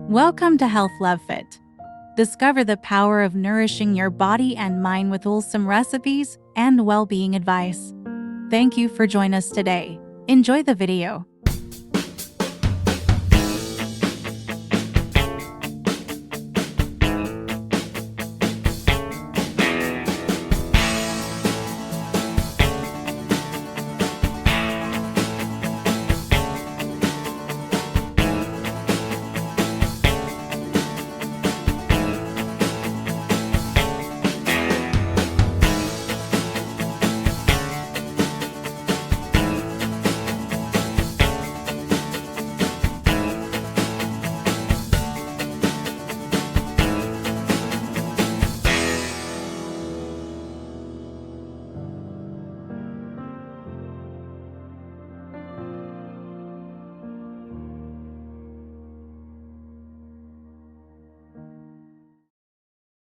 Welcome to Health Love Fit. Discover the power of nourishing your body and mind with wholesome recipes and well-being advice. Thank you for joining us today. Enjoy the video.